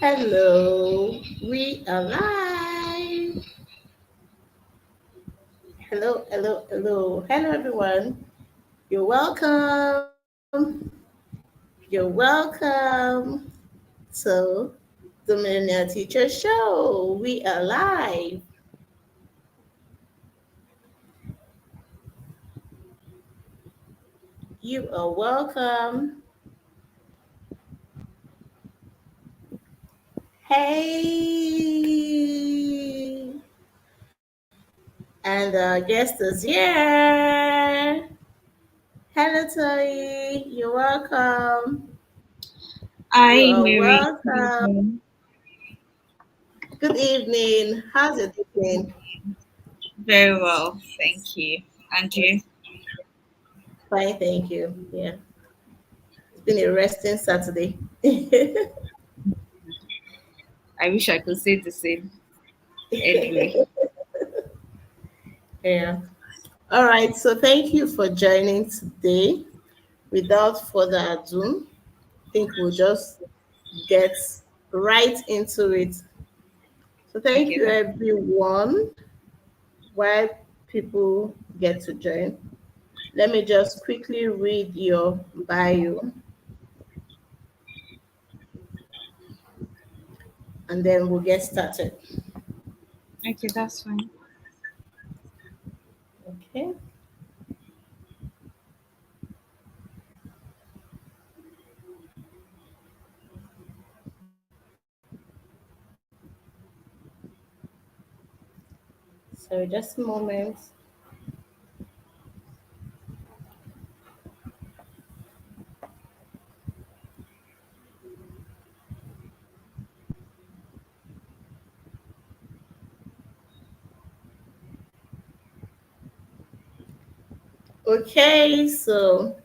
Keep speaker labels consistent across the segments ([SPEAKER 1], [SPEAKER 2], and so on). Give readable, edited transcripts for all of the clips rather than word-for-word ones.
[SPEAKER 1] Hello, we are live. Hello, everyone. You're welcome. You're welcome to the Millionaire Teacher Show. We are live. You are welcome. Hey, and our guest is here. Hello, Toy. You're welcome. You
[SPEAKER 2] Hi,
[SPEAKER 1] are
[SPEAKER 2] Mary. Good
[SPEAKER 1] welcome.
[SPEAKER 2] evening.
[SPEAKER 1] Good evening. How's it going?
[SPEAKER 2] Very well, thank you. And you?
[SPEAKER 1] Fine, thank you. Yeah, it's been a resting Saturday.
[SPEAKER 2] I wish I could say the same. Anyway,
[SPEAKER 1] Yeah. All right. So thank you for joining today. Without further ado, I think we'll just get right into it. So thank
[SPEAKER 2] okay,
[SPEAKER 1] you,
[SPEAKER 2] then.
[SPEAKER 1] everyone. While people get to join, let me just quickly read your bio, and then we'll get started.
[SPEAKER 2] Okay, that's fine.
[SPEAKER 1] Okay. So just a moment. Okay, so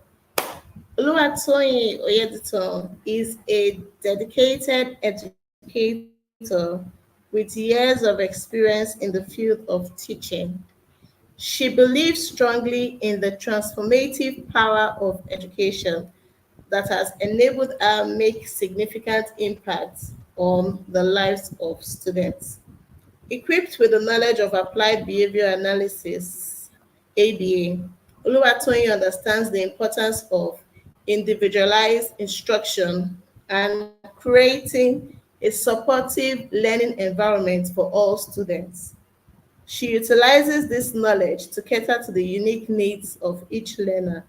[SPEAKER 1] Oluwatoyin Oyeduntan is a dedicated educator with years of experience in the field of teaching. She believes strongly in the transformative power of education that has enabled her make significant impacts on the lives of students. Equipped with the knowledge of applied behavior analysis, ABA, Oluwatoyin understands the importance of individualized instruction and creating a supportive learning environment for all students. She utilizes this knowledge to cater to the unique needs of each learner,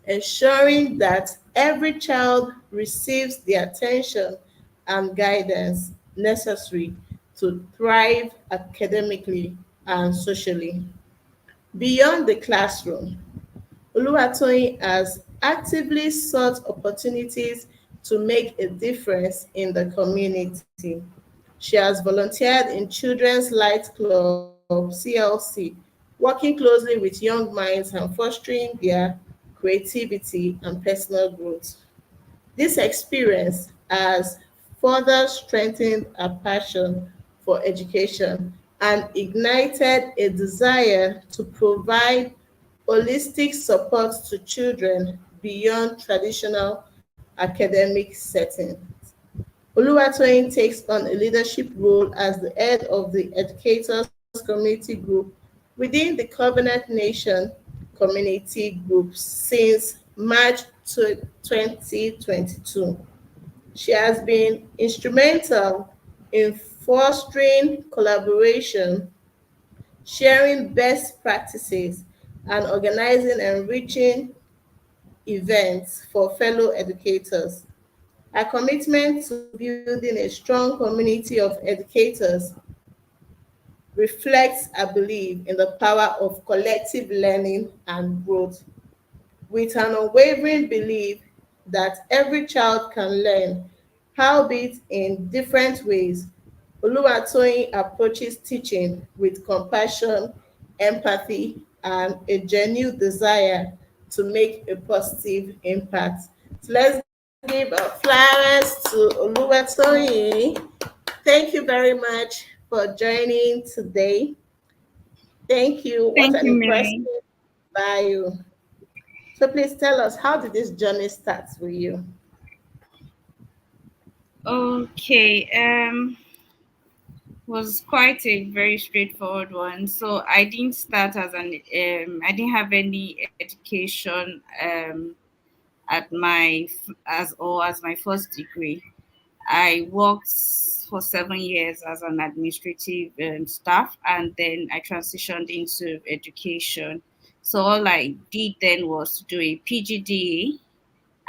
[SPEAKER 1] ensuring that every child receives the attention and guidance necessary to thrive academically and socially. Beyond the classroom, Oluwatoyin has actively sought opportunities to make a difference in the community. She has volunteered in Children's Light Club, CLC, working closely with young minds and fostering their creativity and personal growth. This experience has further strengthened a passion for education and ignited a desire to provide holistic support to children beyond traditional academic settings. Oluwatoyin takes on a leadership role as the head of the Educators Community Group within the Covenant Nation Community Group since March 2022. She has been instrumental in fostering collaboration, sharing best practices, and organizing enriching events for fellow educators. Her commitment to building a strong community of educators reflects a belief in the power of collective learning and growth, with an unwavering belief that every child can learn, albeit in different ways. Oluwatoyin approaches teaching with compassion, empathy, and a genuine desire to make a positive impact. So let's give our flowers to Oluwatoyin. Thank you very much for joining today. Thank you. What
[SPEAKER 2] Thank
[SPEAKER 1] an
[SPEAKER 2] you,
[SPEAKER 1] impressive
[SPEAKER 2] Mary.
[SPEAKER 1] bio. So please tell us, how did this journey start with you?
[SPEAKER 2] Okay. Was quite a very straightforward one. So I didn't start as an I didn't have any education at my as my first degree. I worked for 7 years as an administrative staff, and then I transitioned into education. So all I did then was to do a PGDE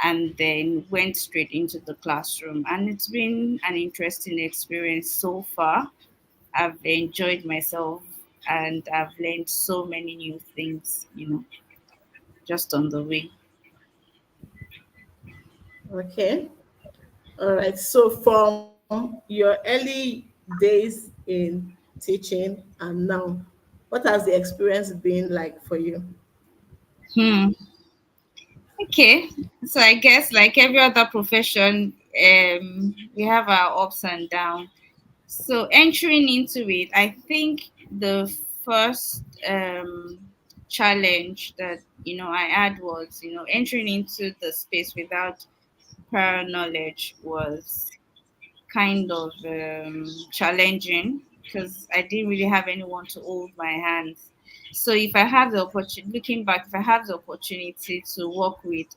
[SPEAKER 2] and then went straight into the classroom. And it's been an interesting experience so far. I've enjoyed myself and I've learned so many new things, just on the way.
[SPEAKER 1] Okay. All right. So from your early days in teaching and now, what has the experience been like for you?
[SPEAKER 2] Hmm. Okay. So I guess like every other profession, we have our ups and downs. So entering into it, I think the first challenge that I had was entering into the space without prior knowledge was kind of challenging because I didn't really have anyone to hold my hands. So if I had the opportunity, looking back, if I had the opportunity to work with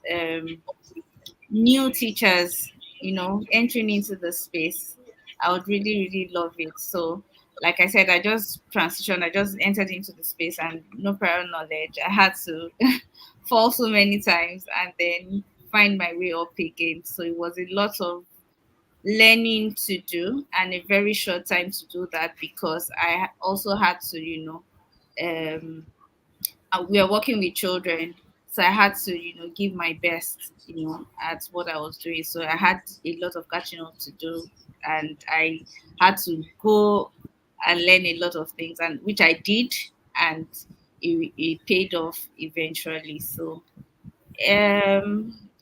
[SPEAKER 2] new teachers, entering into the space, I would really, really love it. So, like I said, I just transitioned, I just entered into the space and no prior knowledge. I had to fall so many times and then find my way up again. So, it was a lot of learning to do and a very short time to do that because I also had to, um, we are working with children, so I had to, give my best, at what I was doing. So I had a lot of catching up to do, and I had to go and learn a lot of things, and which I did, and it paid off eventually. So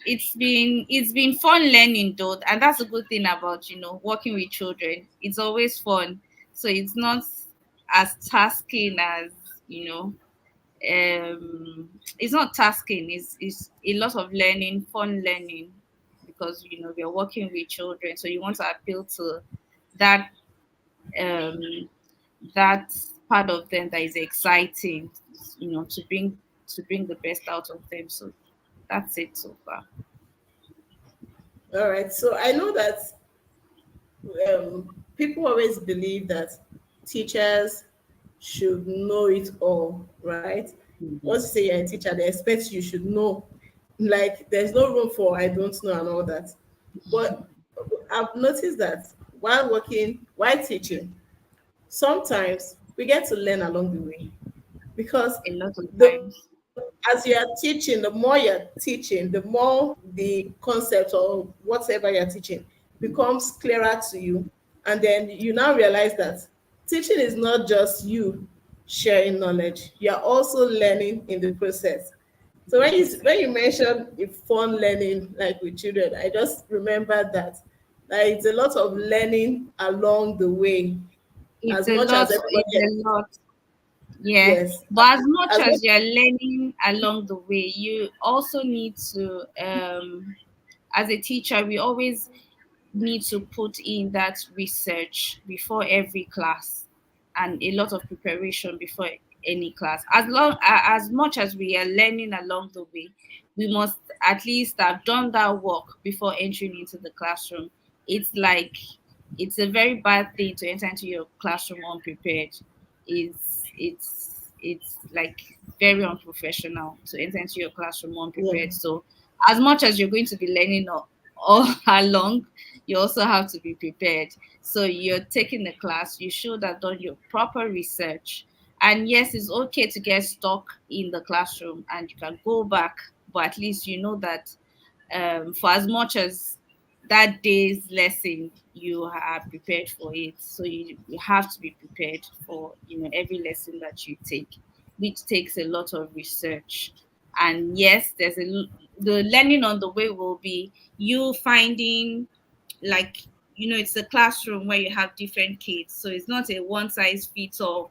[SPEAKER 2] it's been fun learning though, and that's a good thing about working with children. It's always fun, so it's not as tasking as you know it's not tasking, it's a lot of learning, fun learning, because we're working with children, so you want to appeal to that um that part of them that is exciting, to bring the best out of them. So that's it so far.
[SPEAKER 1] All right. So I know that people always believe that teachers should know it all, right? Once you say you're a teacher, they expect you should know. Like there's no room for I don't know and all that. But I've noticed that while teaching, sometimes we get to learn along the way because
[SPEAKER 2] A lot of
[SPEAKER 1] the
[SPEAKER 2] times.
[SPEAKER 1] as you are teaching, the more you're teaching, the more the concept or whatever you're teaching becomes clearer to you. And then you now realize that teaching is not just you sharing knowledge, you're also learning in the process. So
[SPEAKER 2] Yes,
[SPEAKER 1] when you mentioned a fun learning like with children, I just remember that it's a lot of learning along the way
[SPEAKER 2] it's
[SPEAKER 1] as
[SPEAKER 2] a
[SPEAKER 1] much
[SPEAKER 2] lot.
[SPEAKER 1] as everybody
[SPEAKER 2] It's a lot. Yeah,
[SPEAKER 1] yes,
[SPEAKER 2] but as much
[SPEAKER 1] as much
[SPEAKER 2] as you're learning along the way, you also need to, as a teacher, we always need to put in that research before every class and a lot of preparation before any class. As much as we are learning along the way, we must at least have done that work before entering into the classroom. It's like it's a very bad thing to enter into your classroom unprepared. It's like very unprofessional to enter into your classroom
[SPEAKER 1] yeah.
[SPEAKER 2] unprepared. So as much as you're going to be learning all along, you also have to be prepared. So you're taking the class, you should have done your proper research. And yes, it's okay to get stuck in the classroom and you can go back, but at least you know that for as much as that day's lesson, you are prepared for it. So you have to be prepared for every lesson that you take, which takes a lot of research. And yes, the learning on the way will be you finding, like, it's a classroom where you have different kids, so it's not a one size fits all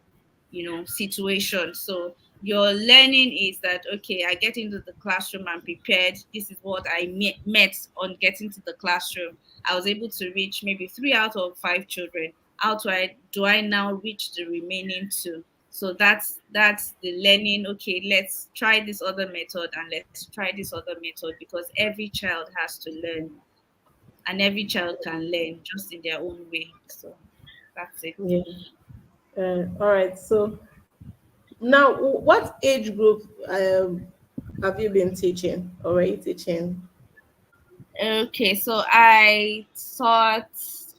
[SPEAKER 2] situation. So your learning is that okay, I get into the classroom, I'm prepared, this is what I met on getting to the classroom. I was able to reach maybe 3 out of 5 children. How do I now reach the remaining two? So that's the learning. Okay, let's try this other method, and let's try this other method, because every child has to learn, and every child can learn just in their own way. So that's it.
[SPEAKER 1] Yeah. All right. So now, what age group have you been teaching or are you teaching?
[SPEAKER 2] Okay, so I thought,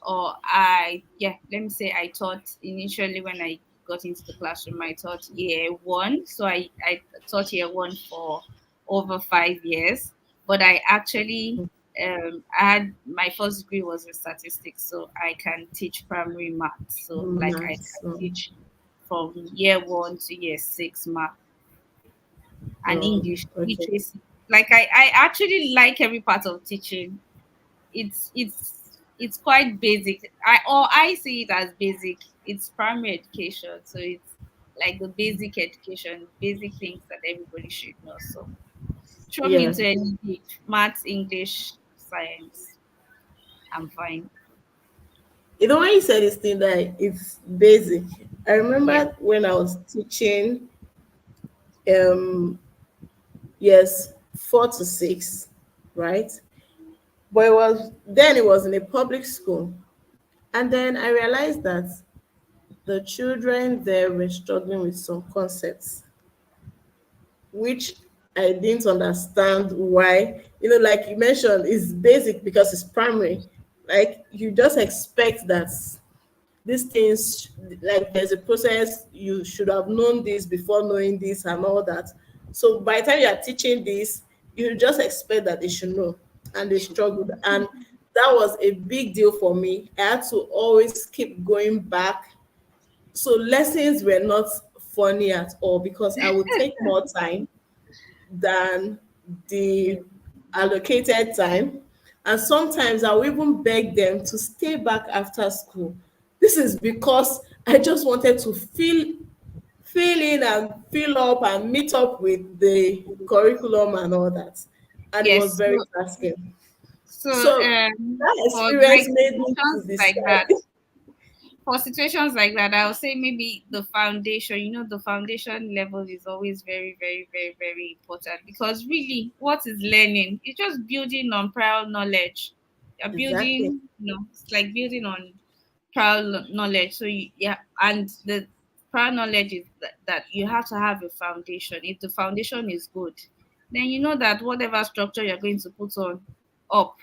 [SPEAKER 2] or I, yeah, let me say I thought initially when I got into the classroom, I taught year one. So I taught year one for over 5 years, but I actually, I had my first degree was in statistics, so I can teach primary math. So, like, I
[SPEAKER 1] Maths.
[SPEAKER 2] can teach from year one to year six math and English
[SPEAKER 1] Okay.
[SPEAKER 2] literacy. Like, I actually like every part of teaching. It's quite basic. I see it as basic. It's primary education, so it's like the basic education, basic things that everybody should know. So throw me
[SPEAKER 1] Yeah.
[SPEAKER 2] into any maths, English, science, I'm fine.
[SPEAKER 1] You know, when you said this thing that it's basic, I
[SPEAKER 2] Yeah.
[SPEAKER 1] remember when I was teaching, um, yes, 4 to 6, right? But it was in a public school. And then I realized that the children there were struggling with some concepts, which I didn't understand why. You know, like you mentioned, it's basic because it's primary. Like you just expect that these things, like there's a process, you should have known this before knowing this and all that. So by the time you are teaching this, you just expect that they should know, and they struggled. And that was a big deal for me. I had to always keep going back. So lessons were not funny at all because I would take more time than the allocated time. And sometimes I'll even beg them to stay back after school. This is because I just wanted to fill in and fill up and meet up with the curriculum and all that. And it was
[SPEAKER 2] Yes.
[SPEAKER 1] very tasking.
[SPEAKER 2] So
[SPEAKER 1] So that
[SPEAKER 2] for
[SPEAKER 1] experience
[SPEAKER 2] like
[SPEAKER 1] made me to
[SPEAKER 2] situations like
[SPEAKER 1] decide.
[SPEAKER 2] that, for situations like that, I would say maybe the foundation, the foundation level is always very, very, very, very important, because really, what is learning? It's just building on prior knowledge. You're
[SPEAKER 1] Exactly.
[SPEAKER 2] building, it's like building on prior knowledge. So, yeah, and the prior knowledge is that you have to have a foundation. If the foundation is good, then you know that whatever structure you're going to put on up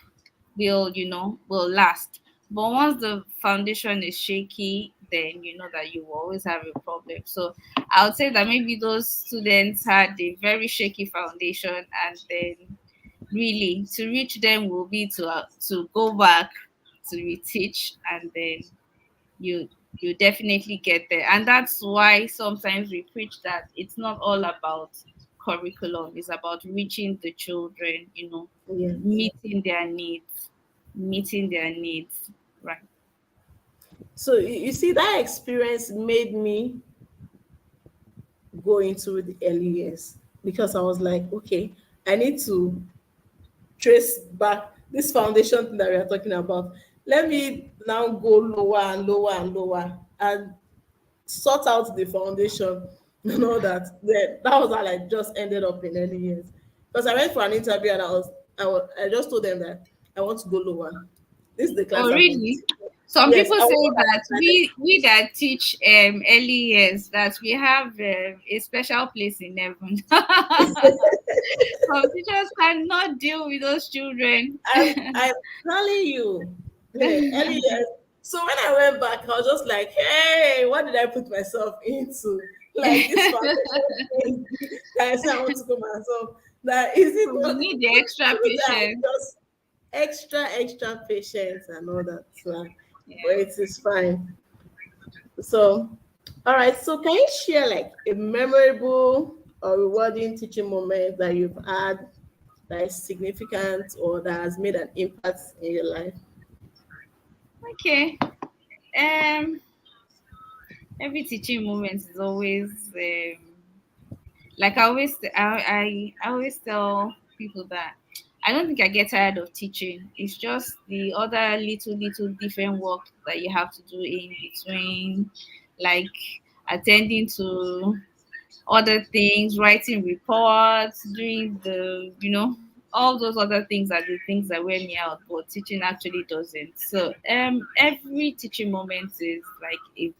[SPEAKER 2] will last. But once the foundation is shaky, then you know that you will always have a problem. So I would say that maybe those students had a very shaky foundation, and then really to reach them will be to go back to reteach, and then you you definitely get there. And that's why sometimes we preach that it's not all about curriculum, it's about reaching the children,
[SPEAKER 1] Yes.
[SPEAKER 2] meeting their needs, meeting their needs. Right.
[SPEAKER 1] So you see, that experience made me go into the early years because I was like, okay, I need to trace back this foundation thing that we are talking about. Let me now go lower and lower and lower and sort out the foundation and all that. Then that was how I just ended up in early years. Because I went for an interview and I just told them that I want to go lower. This is the class
[SPEAKER 2] Oh,
[SPEAKER 1] I'm in.
[SPEAKER 2] really? Some
[SPEAKER 1] Yes,
[SPEAKER 2] people
[SPEAKER 1] I was
[SPEAKER 2] say
[SPEAKER 1] not
[SPEAKER 2] that
[SPEAKER 1] excited.
[SPEAKER 2] we that teach early years, that we have a special place in heaven. Some teachers cannot deal with those children.
[SPEAKER 1] I'm telling you, early years. So when I went back, I was just like, hey, what did I put myself into? Like this foundation thing that I said I want to go myself. That is it
[SPEAKER 2] So we
[SPEAKER 1] not
[SPEAKER 2] need the extra
[SPEAKER 1] people that are
[SPEAKER 2] patience.
[SPEAKER 1] just extra patience and all that. So, but
[SPEAKER 2] Yeah.
[SPEAKER 1] it is fine. So all right, so can you share like a memorable or rewarding teaching moment that you've had that is significant or that has made an impact in your life?
[SPEAKER 2] Okay. Um, every teaching moment is always Like I always tell people that I don't think I get tired of teaching. It's just the other little different work that you have to do in between, like attending to other things, writing reports, doing the, all those other things are the things that wear me out, but teaching actually doesn't. So every teaching moment is like a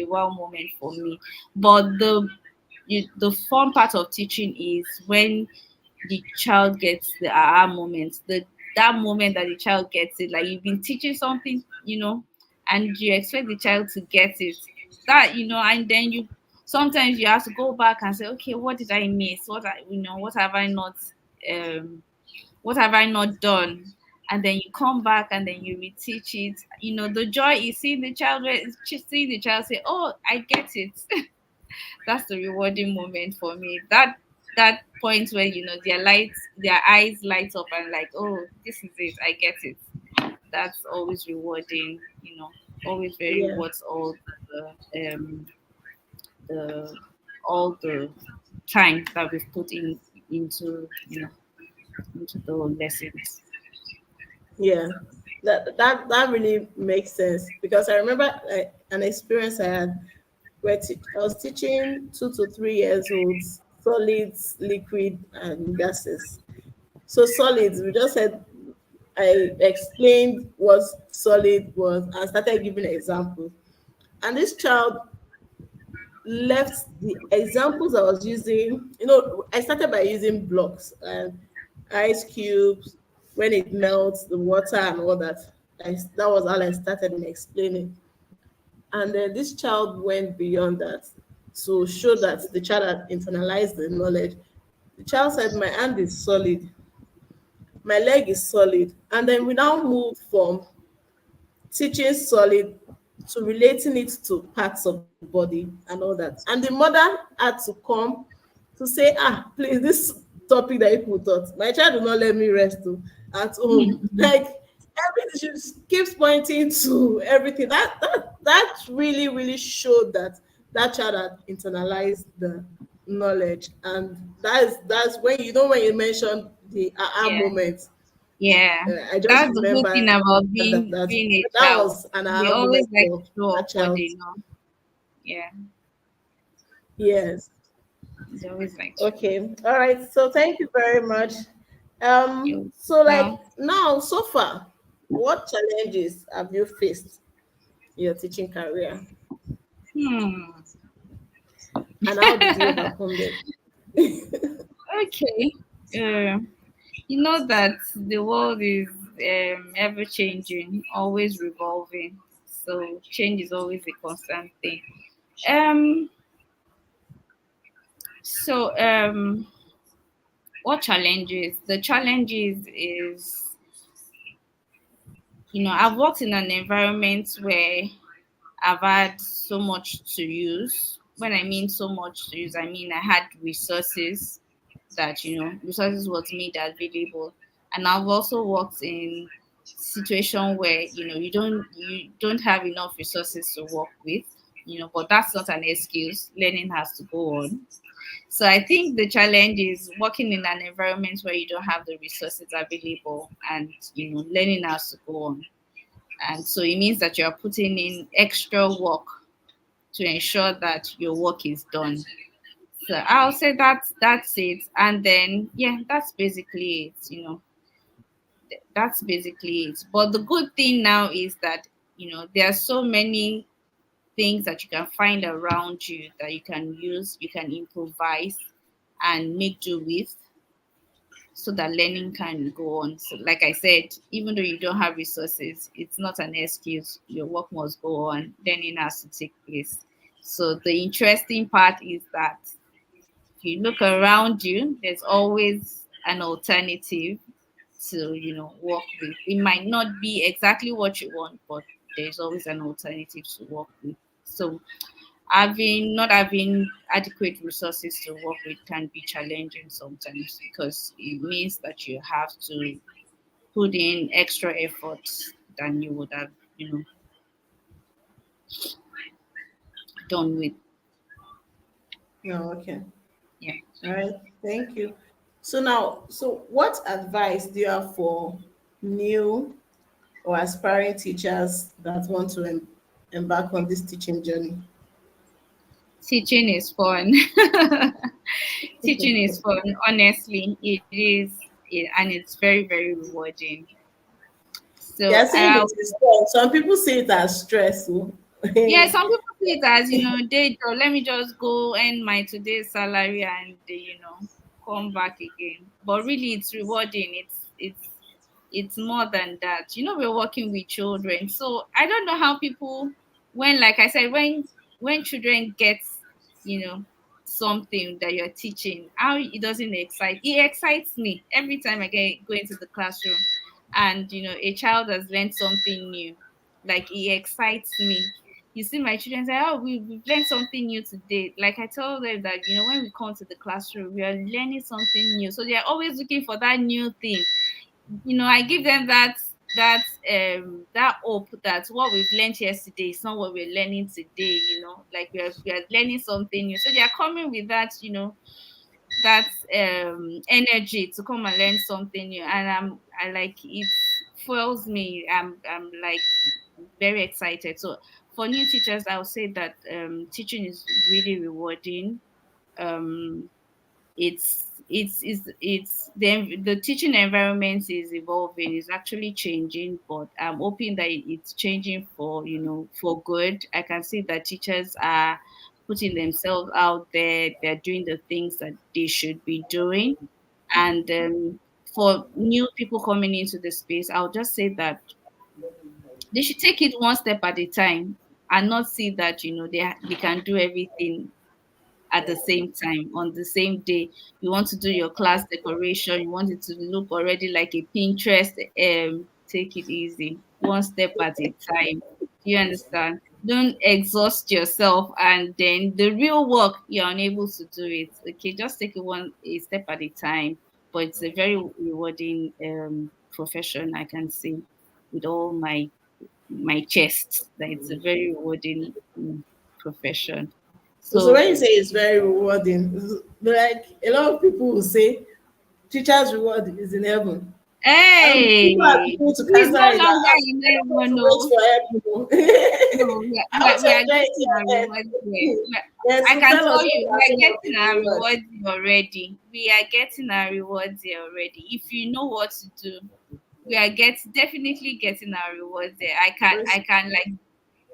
[SPEAKER 2] wow moment for me. But the fun part of teaching is when the child gets the aha moment, that moment that the child gets it, like you've been teaching something, and you expect the child to get it. That and then you sometimes you have to go back and say, okay, what did I miss? Um what have I not done? And then you come back and then you reteach it. The joy is seeing the child say, "Oh, I get it." That's the rewarding moment for me. That point where their eyes light up and like, oh, this is it, I get it. That's always rewarding. Always very
[SPEAKER 1] Yeah,
[SPEAKER 2] worth the all the time that we've put into the lessons.
[SPEAKER 1] yeah. That really makes sense because I remember an experience I had where I was teaching 2 to 3 years olds solids, liquid, and gases. So solids, we just said I explained what solid was and started giving examples. And this child left the examples I was using. I started by using blocks and ice cubes when it melts, the water and all that. That was how I started in explaining. And then this child went beyond that to show that the child had internalized the knowledge. The child said, "My hand is solid, my leg is solid." And then we now moved from teaching solid to relating it to parts of the body and all that. And the mother had to come to say, please, this topic that you taught, my child will not let me rest at home. Like everything, she just keeps pointing to everything. That really, really showed that that child had internalized the knowledge. And that's when you mentioned the aha
[SPEAKER 2] Yeah.
[SPEAKER 1] moment,
[SPEAKER 2] Yeah,
[SPEAKER 1] I just
[SPEAKER 2] that's the good thing
[SPEAKER 1] remembered
[SPEAKER 2] about
[SPEAKER 1] that
[SPEAKER 2] being a
[SPEAKER 1] that
[SPEAKER 2] child.
[SPEAKER 1] was an
[SPEAKER 2] They
[SPEAKER 1] aha
[SPEAKER 2] always
[SPEAKER 1] moment
[SPEAKER 2] like
[SPEAKER 1] for
[SPEAKER 2] to show off
[SPEAKER 1] that
[SPEAKER 2] what
[SPEAKER 1] child.
[SPEAKER 2] they know. Yeah,
[SPEAKER 1] Yes.
[SPEAKER 2] they always like to.
[SPEAKER 1] Okay. All right. So thank you very much.
[SPEAKER 2] You
[SPEAKER 1] So like
[SPEAKER 2] well,
[SPEAKER 1] now, so far, what challenges have you faced in your teaching career,
[SPEAKER 2] hmm.
[SPEAKER 1] and how did you overcome them?
[SPEAKER 2] Okay. Uh, you know that the world is ever changing, always revolving. So change is always a constant thing. Um. So what challenges? The challenges is I've worked in an environment where I've had so much to use. When I mean so much to use, I mean I had resources that resources was made available, and I've also worked in situation where you don't have enough resources to work with, but that's not an excuse. Learning has to go on. So I think the challenge is working in an environment where you don't have the resources available, and learning has to go on. And so it means that you are putting in extra work to ensure that your work is done. So I'll say that's it. And then yeah, that's basically it. That's basically it. But the good thing now is that there are so many things that you can find around you that you can use, you can improvise and make do with, so that learning can go on. So, like I said, even though you don't have resources, it's not an excuse. Your work must go on. Learning has to take place. So, the interesting part is that if you look around you, there's always an alternative to, work with. It might not be exactly what you want, but there's always an alternative to work with. So, not having adequate resources to work with can be challenging sometimes, because it means that you have to put in extra effort than you would have done with.
[SPEAKER 1] No, okay. All right. Thank you. So now, so what advice do you have for new or aspiring teachers that want to embark on this teaching journey?
[SPEAKER 2] Teaching is fun. Teaching is fun. Honestly, it is, and it's very, very rewarding.
[SPEAKER 1] They
[SPEAKER 2] So,
[SPEAKER 1] are saying it is fun. Some people see it as stress. Oh.
[SPEAKER 2] yeah, some people see it as, let me just go earn my today's salary and come back again. But really, it's rewarding. It's more than that. We're working with children, so I don't know how people, when, like I said, when children get, you know something that you're teaching, how it doesn't excite it excites me every time I go into the classroom, and a child has learned something new. Like, it excites me. You see my children say, oh, we've learned something new today. Like, I tell them that when we come to the classroom, we are learning something new, so they're always looking for that new thing. I give them that hope that what we've learned yesterday is not what we're learning today. Like, we are learning something new, so they are coming with that energy to come and learn something new, and I like it. Fuels me. I'm like very excited. So for new teachers, I would say that teaching is really rewarding. um it's the teaching environment is evolving, is actually changing, but I'm hoping that it's changing for for good. I can see that teachers are putting themselves out there. They're doing the things that they should be doing. And for new people coming into the space, I'll just say that they should take it one step at a time, and not see that they can do everything at the same time, on the same day. You want to do your class decoration, you want it to look already like a Pinterest. Take it easy, one step at a time. Do you understand? Don't exhaust yourself, and then the real work, you're unable to do it. Okay, just take it one a step at a time. But it's a very rewarding profession, I can say, with all my chest, that it's a very rewarding profession.
[SPEAKER 1] So
[SPEAKER 2] So,
[SPEAKER 1] when you say it's very rewarding, like a lot of people will say teachers' reward is in heaven. And people are
[SPEAKER 2] hey,
[SPEAKER 1] beginning to
[SPEAKER 2] he's
[SPEAKER 1] cancel
[SPEAKER 2] no
[SPEAKER 1] it that
[SPEAKER 2] longer in
[SPEAKER 1] I don't want
[SPEAKER 2] heaven.
[SPEAKER 1] to wait
[SPEAKER 2] No,
[SPEAKER 1] for heaven.
[SPEAKER 2] no,
[SPEAKER 1] I want
[SPEAKER 2] we
[SPEAKER 1] to
[SPEAKER 2] are
[SPEAKER 1] enjoy
[SPEAKER 2] getting our
[SPEAKER 1] it
[SPEAKER 2] rewards here.
[SPEAKER 1] here. Yes,
[SPEAKER 2] I
[SPEAKER 1] so
[SPEAKER 2] can
[SPEAKER 1] tell
[SPEAKER 2] tell
[SPEAKER 1] us what
[SPEAKER 2] you,
[SPEAKER 1] you
[SPEAKER 2] we
[SPEAKER 1] are
[SPEAKER 2] are
[SPEAKER 1] saying of
[SPEAKER 2] getting
[SPEAKER 1] the
[SPEAKER 2] our
[SPEAKER 1] reward.
[SPEAKER 2] rewards here already. We are getting our rewards here already. If you know what to do, we are definitely getting our rewards there. I can like,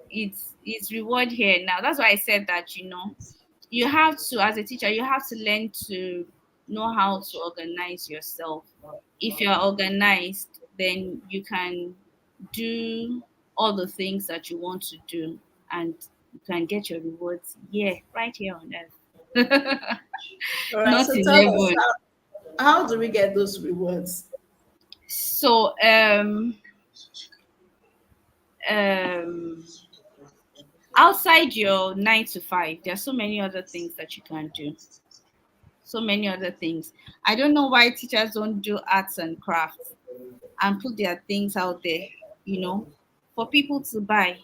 [SPEAKER 2] it's reward here now. That's why I said that, you have to, as a teacher, you have to learn to know how to organize yourself. If you're organized, then you can do all the things that you want to do, and you can get your rewards, yeah, right here on earth.
[SPEAKER 1] All right,
[SPEAKER 2] Not
[SPEAKER 1] so
[SPEAKER 2] in
[SPEAKER 1] tell us
[SPEAKER 2] heaven.
[SPEAKER 1] how do we get those rewards?
[SPEAKER 2] So um outside your 9 to 5, there are so many other things that you can do. So many other things. I don't know why teachers don't do arts and crafts and put their things out there, for people to buy.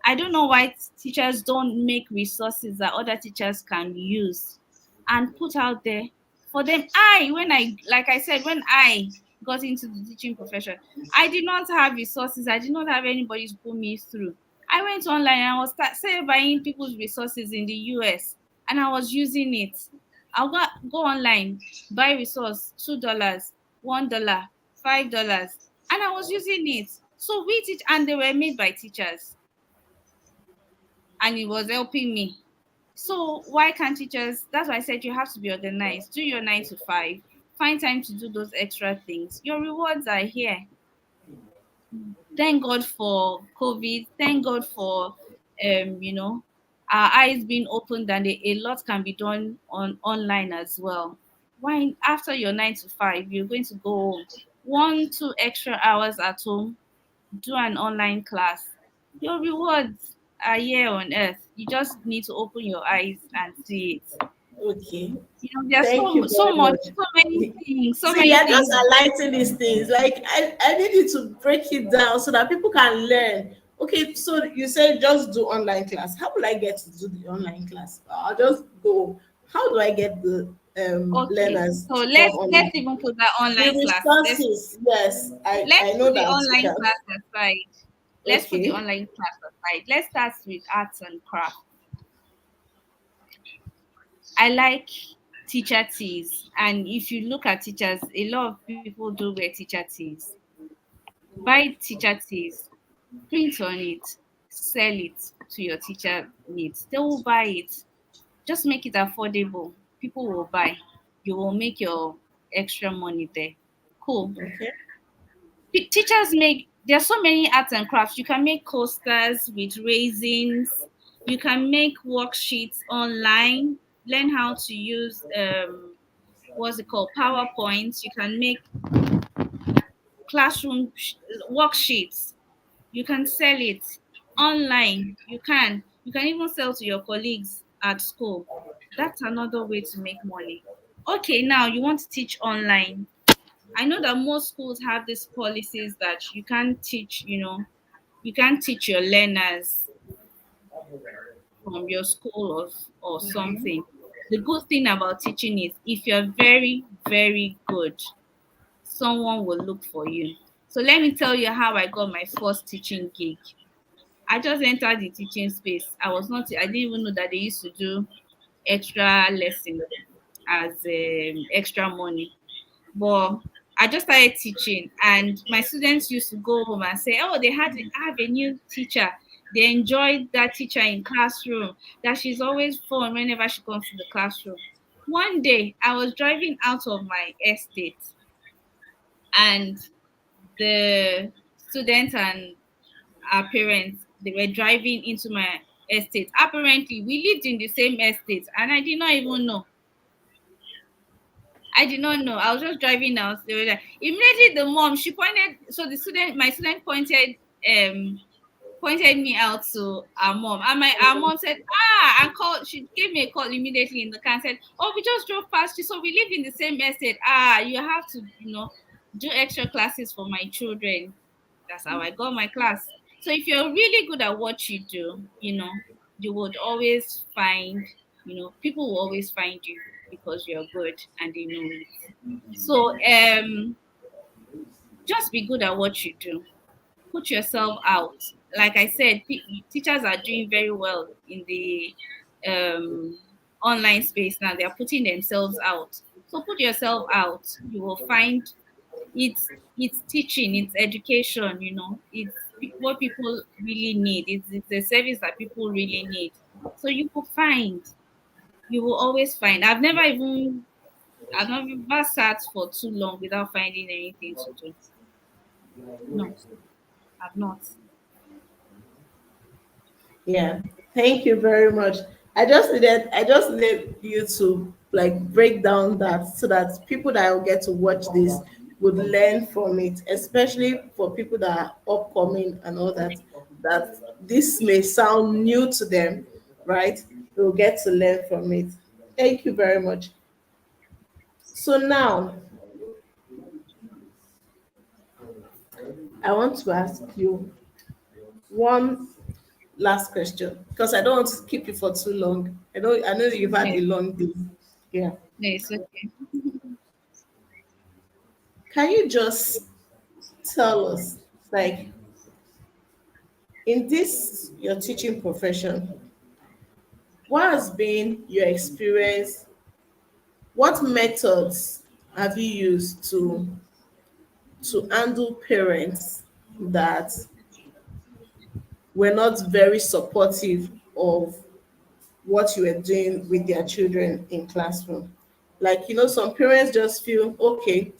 [SPEAKER 2] I don't know why teachers don't make resources that other teachers can use and put out there for them. Like I said, when I got into the teaching profession, I did not have resources. I did not have anybody to put me through. I went online and I was started buying people's resources in the US, and I was using it. I'll go online, buy resource, $2, $1, $5, and I was using it. So we teach, and they were made by teachers, and it was helping me. So why can't teachers? That's why I said you have to be organized. Do your 9 to 5. Find time to do those extra things. Your rewards are here. Thank God for COVID. Thank God for our eyes being opened, and a lot can be done online as well. Why, after your 9 to 5, you're going to go home, 1, 2 extra hours at home, do an online class. Your rewards are here on earth. You just need to open your eyes and see it.
[SPEAKER 1] Okay,
[SPEAKER 2] There's
[SPEAKER 1] thank you
[SPEAKER 2] so
[SPEAKER 1] very
[SPEAKER 2] much,
[SPEAKER 1] much.
[SPEAKER 2] so
[SPEAKER 1] See,
[SPEAKER 2] many
[SPEAKER 1] you're just
[SPEAKER 2] things.
[SPEAKER 1] highlighting these things. Like I need you to break it down so that people can learn. Okay, so you say just do online class. How will I get to do the online class? I'll just go. How do I get the
[SPEAKER 2] Okay,
[SPEAKER 1] learners
[SPEAKER 2] so
[SPEAKER 1] to come
[SPEAKER 2] let's
[SPEAKER 1] online.
[SPEAKER 2] even put that
[SPEAKER 1] The
[SPEAKER 2] online class.
[SPEAKER 1] resources, yes, I
[SPEAKER 2] Let's
[SPEAKER 1] know
[SPEAKER 2] put the
[SPEAKER 1] that you
[SPEAKER 2] online
[SPEAKER 1] can.
[SPEAKER 2] class aside. Let's put the
[SPEAKER 1] Okay,
[SPEAKER 2] online class aside. Let's start with arts and craft. I like teacher tees, and if you look at teachers, a lot of people do wear teacher tees. Buy teacher tees, print on it, sell it to your teacher needs. They will buy it. Just make it affordable. People will buy. You will make your extra money there. Cool.
[SPEAKER 1] okay,
[SPEAKER 2] Teachers make, there are so many arts and crafts. You can make coasters with raisins. You can make worksheets online. Learn how to use what's it called, PowerPoint. You can make classroom worksheets. You can sell it online. You can even sell to your colleagues at school. That's another way to make money. Okay, now you want to teach online. I know that most schools have these policies that you can't teach, you can't teach your learners from your school, or something. The good thing about teaching is if you're very, very good, someone will look for you. So let me tell you how I got my first teaching gig. I just entered the teaching space. I didn't even know that they used to do extra lesson as extra money. But I just started teaching, and my students used to go home and say, "Oh, they have a new teacher. They enjoyed that teacher in classroom. That she's always fun whenever she comes to the classroom." One day, I was driving out of my estate, and the students and our parents, they were driving into my estate. Apparently, we lived in the same estate, and I did not even know. I did not know. I was just driving out. They were like, immediately the mom, she pointed. So my student pointed me out to our mom, and our mom said, and called. She gave me a call immediately in the car and said, "Oh, we just drove past you, so we live in the same estate. You have to, do extra classes for my children." That's how I got my class. So if you're really good at what you do, you would always find, people will always find you because you're good and they know it. So just be good at what you do. Put yourself out. Like I said, teachers are doing very well in the um, online space now. They are putting themselves out. So put yourself out. You will find it's teaching, it's education. It's what people really need. It's a service that people really need. So you will always find. I've never sat for too long without finding anything to do. No, I've not.
[SPEAKER 1] yeah. Thank you very much. I just needed you to like break down that so that people that will get to watch this would learn from it, especially for people that are upcoming and all that. That this may sound new to them, right? They'll get to learn from it. Thank you very much. So now I want to ask you one last question because I don't want to keep you for too long. I know you've had
[SPEAKER 2] No,
[SPEAKER 1] a long day. Yeah.
[SPEAKER 2] no, it's okay.
[SPEAKER 1] Can you just tell us, like, in this your teaching profession, what has been your experience? What methods have you used to handle parents that were not very supportive of what you were doing with their children in classroom? Like, some parents just feel, okay,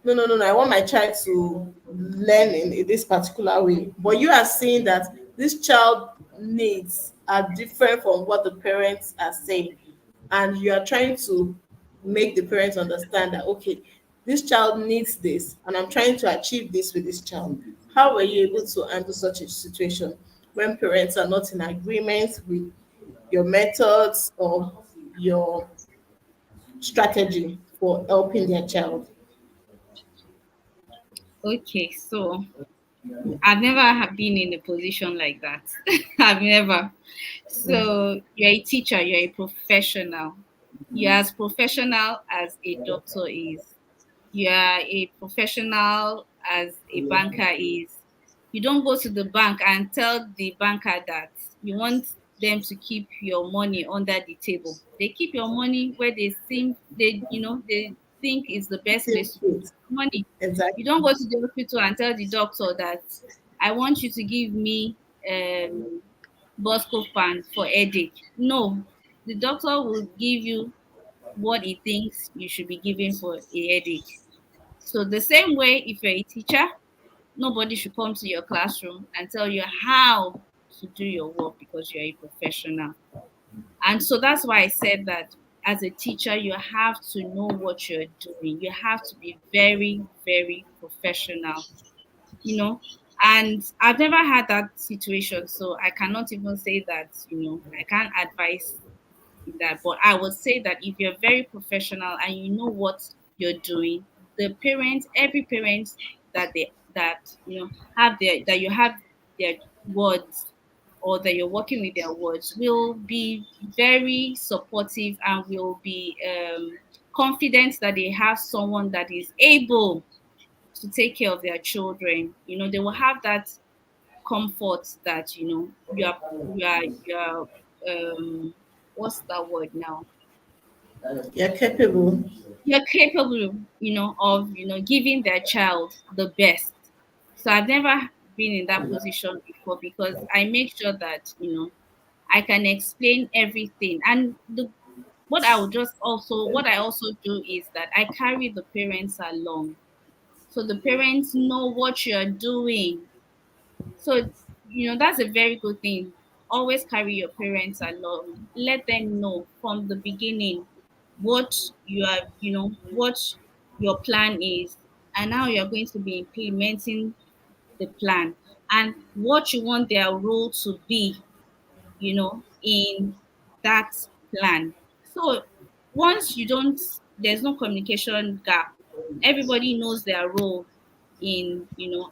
[SPEAKER 1] no, no, no, no, I want my child to learn in this particular way. But you are seeing that this child needs are different from what the parents are saying. And you are trying to make the parents understand that, okay, this child needs this, and I'm trying to achieve this with this child. How were you able to handle such a situation when parents are not in agreement with your methods or your strategy for helping their child?
[SPEAKER 2] Okay, so I've never been in a position like that. I've never. So you're a teacher, you're a professional. You're as professional as a doctor is. You are a professional as a banker is. You don't go to the bank and tell the banker that you want them to keep your money under the table. They keep your money where they think is the best
[SPEAKER 1] Same
[SPEAKER 2] place to keep
[SPEAKER 1] truth.
[SPEAKER 2] your money. You don't
[SPEAKER 1] Exactly.
[SPEAKER 2] go to the hospital and tell the doctor that I want you to give me Buscopan for headache. No, the doctor will give you what he thinks you should be given for a headache. So the same way, if you're a teacher, nobody should come to your classroom and tell you how to do your work because you're a professional. And so that's why I said that as a teacher, you have to know what you're doing. You have to be very, very professional, you know. And I've never had that situation, so I cannot even say that, I can't advise that. But I would say that if you're very professional and you know what you're doing, the parents, every parent that have their that you have their words, or that you're working with their words, will be very supportive and will be confident that they have someone that is able to take care of their children. They will have that comfort that you are what's that word now,
[SPEAKER 1] You're capable.
[SPEAKER 2] you're capable, of giving their child the best. So I've never been in that position before, because I make sure that I can explain everything. And what I also do is that I carry the parents along, so the parents know what you're doing. So, that's a very good thing. Always carry your parents along. Let them know from the beginning what what your plan is, and how you're going to be implementing the plan, and what you want their role to be, in that plan. So once there's no communication gap, everybody knows their role in,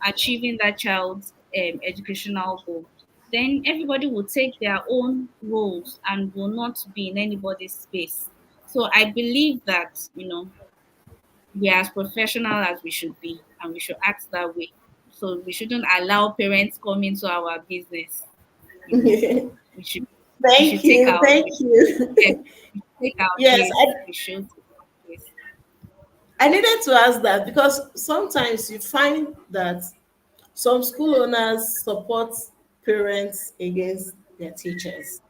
[SPEAKER 2] achieving that child's educational goal. Then everybody will take their own roles and will not be in anybody's space. So I believe that, we are as professional as we should be, and we should act that way. So we shouldn't allow parents come into our business. You know, we should we should
[SPEAKER 1] Thank
[SPEAKER 2] take
[SPEAKER 1] you.
[SPEAKER 2] our
[SPEAKER 1] Thank
[SPEAKER 2] we should,
[SPEAKER 1] you.
[SPEAKER 2] yes, we should take our
[SPEAKER 1] Yes,
[SPEAKER 2] place. We should take our place.
[SPEAKER 1] I needed to ask that because sometimes you find that some school owners support parents against their teachers.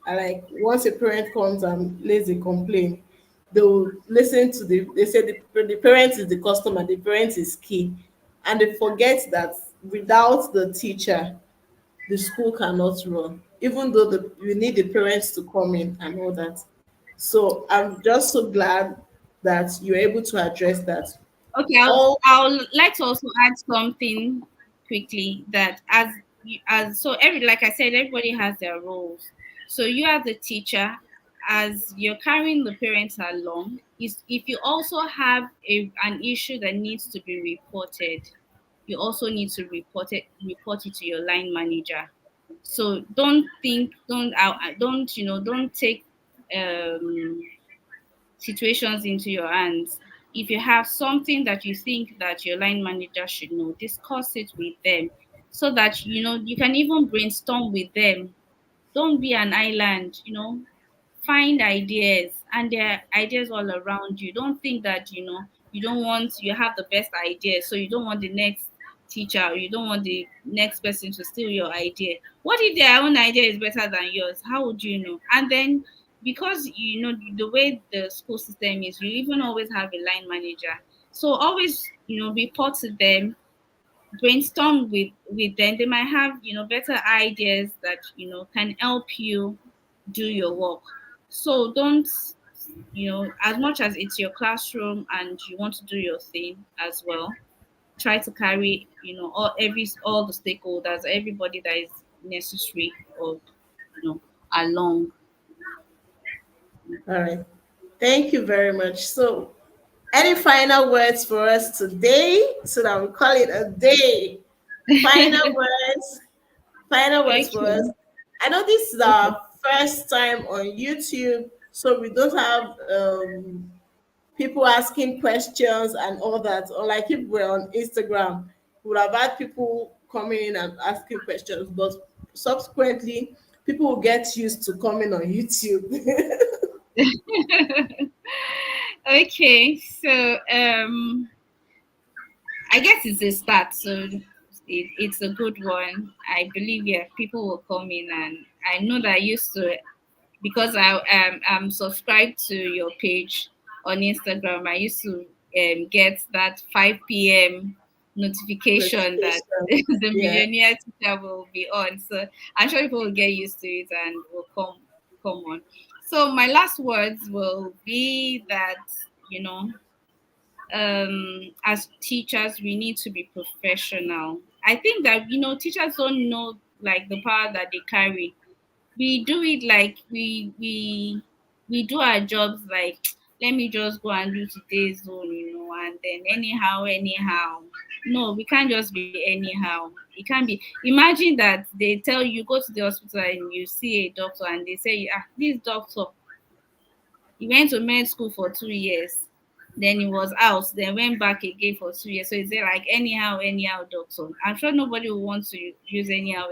[SPEAKER 1] And like once a parent comes and lays a complaint, they'll listen to they say the parent is the customer, the parent is key. And they forget that without the teacher, the school cannot run, even though we need the parents to come in and all that. So I'm just so glad that you're able to address that.
[SPEAKER 2] Okay,
[SPEAKER 1] All
[SPEAKER 2] I'll like to also add something quickly, that so every like I said, everybody has their roles. So you as the teacher, as you're carrying the parents along, is if you also have an issue that needs to be reported, you also need to report it to your line manager. So don't take um situations into your hands. If you have something that you think that your line manager should know, discuss it with them, so that you can even brainstorm with them. Don't be an island, find ideas, and there are ideas all around you. Don't think that you have the best idea, so you don't want the next teacher, or you don't want the next person to steal your idea. What if their own idea is better than yours? How would you know? And then, because the way the school system is, you even always have a line manager. So always report to them, brainstorm with them. They might have better ideas that can help you do your work. So don't, as much as it's your classroom and you want to do your thing as well, try to carry all the stakeholders, everybody that is necessary, or along.
[SPEAKER 1] right. Thank you very much. So, any final words for us today so that we call it a day? Final words. Final words for us.
[SPEAKER 2] Okay.
[SPEAKER 1] I know this is
[SPEAKER 2] Okay.
[SPEAKER 1] our first time on YouTube. So we don't have people asking questions and all that. Or like if we're on Instagram, we would have had people coming in and asking questions, but subsequently, people will get used to coming on YouTube.
[SPEAKER 2] Okay, so I guess it's a start, so it's a good one. I believe, yeah, people will come in, and I know that I used to, because I'm subscribed to your page on Instagram. I used to get that 5 p.m. notification that
[SPEAKER 1] Notification.
[SPEAKER 2] the
[SPEAKER 1] Yeah.
[SPEAKER 2] millionaire teacher will be on. So I'm sure people will get used to it and will come on. So my last words will be that, you know, as teachers we need to be professional. I think that, teachers don't know like the power that they carry. We do it like we do our jobs like, let me just go and do today's zone, and then anyhow. No, we can't just be anyhow. It can't be. Imagine that they tell you, go to the hospital and you see a doctor and they say, this doctor, he went to med school for 2 years. Then he was out. Then went back again for 2 years. So is it like anyhow doctor? I'm sure nobody will want to use anyhow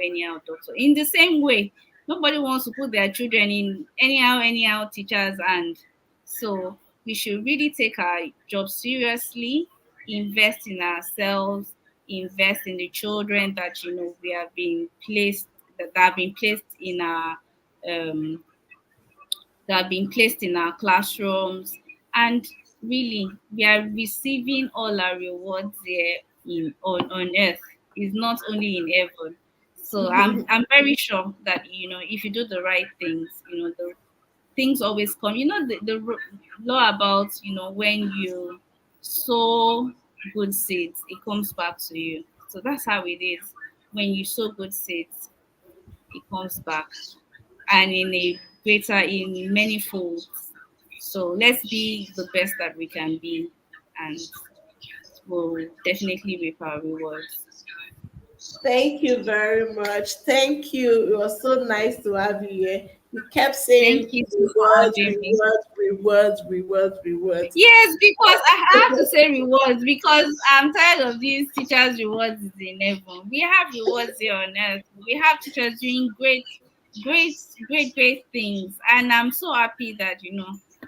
[SPEAKER 2] doctor. In the same way, nobody wants to put their children in anyhow teachers. And so we should really take our job seriously, invest in ourselves, invest in the children that we have been placed that have been placed in our um that have been placed in our classrooms. And really, we are receiving all our rewards here on earth. It's not only in heaven. So I'm very sure that if you do the right things, the things always come. The law about when you sow good seeds, it comes back to you. So that's how it is. When you sow good seeds, it comes back, and in many folds. So let's be the best that we can be, and we'll definitely reap our rewards.
[SPEAKER 1] Thank you very much. Thank you. It was so nice to have you here. You kept
[SPEAKER 2] Thank
[SPEAKER 1] saying
[SPEAKER 2] you too for
[SPEAKER 1] rewards,
[SPEAKER 2] having me.
[SPEAKER 1] rewards, rewards, rewards, rewards.
[SPEAKER 2] Yes, because I have to say rewards, because I'm tired of these teachers' rewards is in heaven. We have rewards here on earth. We have teachers doing great things, and I'm so happy that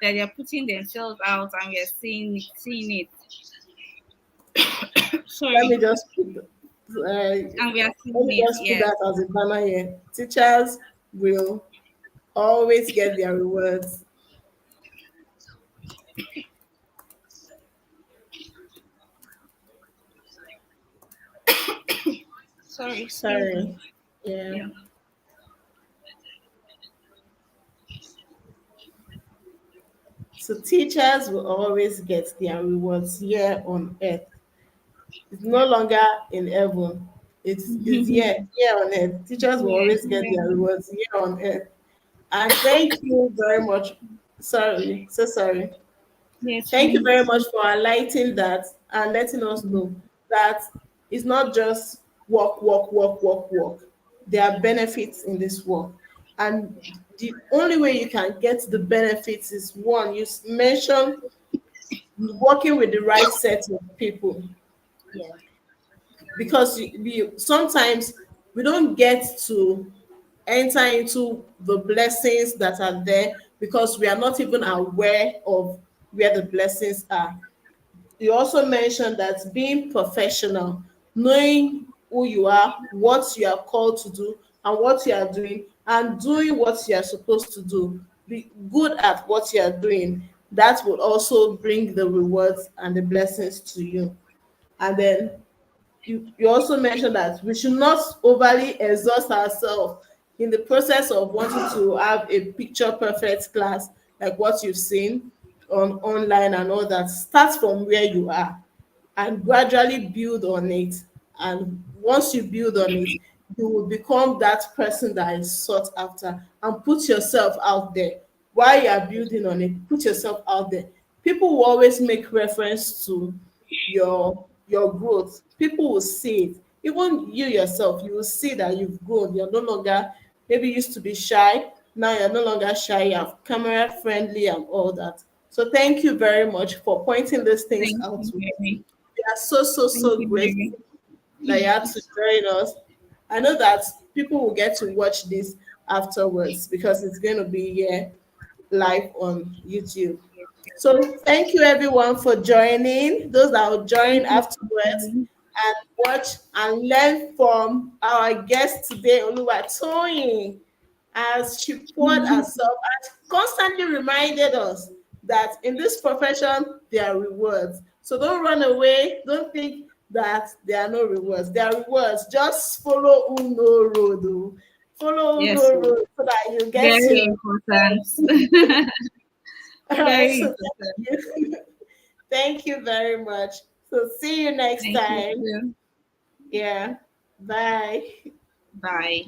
[SPEAKER 2] that they're putting themselves out, and we're seeing it.
[SPEAKER 1] Let
[SPEAKER 2] Sorry,
[SPEAKER 1] me just put,
[SPEAKER 2] and we are
[SPEAKER 1] let
[SPEAKER 2] seeing
[SPEAKER 1] me
[SPEAKER 2] it.
[SPEAKER 1] just put
[SPEAKER 2] Yes.
[SPEAKER 1] that as a banner here. Teachers will always get their rewards.
[SPEAKER 2] Sorry, excuse me.
[SPEAKER 1] Sorry. Yeah.
[SPEAKER 2] Yeah.
[SPEAKER 1] So teachers will always get their rewards here on earth. It's no longer in heaven. It's here on earth. Teachers will
[SPEAKER 2] Yeah.
[SPEAKER 1] always get their rewards here on earth. And thank you very much. Sorry, so sorry.
[SPEAKER 2] Yes,
[SPEAKER 1] Thank you
[SPEAKER 2] please.
[SPEAKER 1] very much for highlighting that and letting us know that it's not just work, work, work, work, work. There are benefits in this work. And the only way you can get the benefits is one, mentioned working with the right set of people.
[SPEAKER 2] Yeah.
[SPEAKER 1] Because sometimes we don't get to enter into the blessings that are there because we are not even aware of where the blessings are. You also mentioned that being professional, knowing who you are, what you are called to do, and what you are doing, and doing what you are supposed to do. Be good at what you are doing. That will also bring the rewards and the blessings to you. And then you also mentioned that we should not overly exhaust ourselves in the process of wanting to have a picture perfect class like what you've seen on online and all that. Start from where you are and gradually build on it. And once you build on it, you will become that person that is sought after, and put yourself out there. While you are building on it, put yourself out there. People will always make reference to your growth. People will see it. Even you yourself, you will see that you've grown. You're no longer, maybe you used to be shy, Now you're no longer shy, you're camera friendly and all that. So thank you very much for pointing these things
[SPEAKER 2] Thank
[SPEAKER 1] out
[SPEAKER 2] you,
[SPEAKER 1] to us.
[SPEAKER 2] Mary.
[SPEAKER 1] We are so, so,
[SPEAKER 2] Thank
[SPEAKER 1] so
[SPEAKER 2] you, Mary.
[SPEAKER 1] grateful that you had to join us. I know that people will get to watch this afterwards because it's going to be here live on YouTube.
[SPEAKER 2] Yes, yes.
[SPEAKER 1] So thank you everyone for joining. Those that will join
[SPEAKER 2] Thank you.
[SPEAKER 1] afterwards and watch and learn from our guest today, Oluwatoyin, as she poured herself and constantly reminded us that in this profession there are rewards. So don't run away. Don't think that there are no rewards. There are rewards. Just follow Uno road. Oh. Follow
[SPEAKER 2] Yes,
[SPEAKER 1] Uno
[SPEAKER 2] oh,
[SPEAKER 1] road so that you get
[SPEAKER 2] very
[SPEAKER 1] your.
[SPEAKER 2] important.
[SPEAKER 1] All right.
[SPEAKER 2] Very
[SPEAKER 1] So
[SPEAKER 2] important.
[SPEAKER 1] thank you. Thank you very much. So see you next
[SPEAKER 2] Thank you
[SPEAKER 1] time.
[SPEAKER 2] too.
[SPEAKER 1] Yeah. Bye.
[SPEAKER 2] Bye.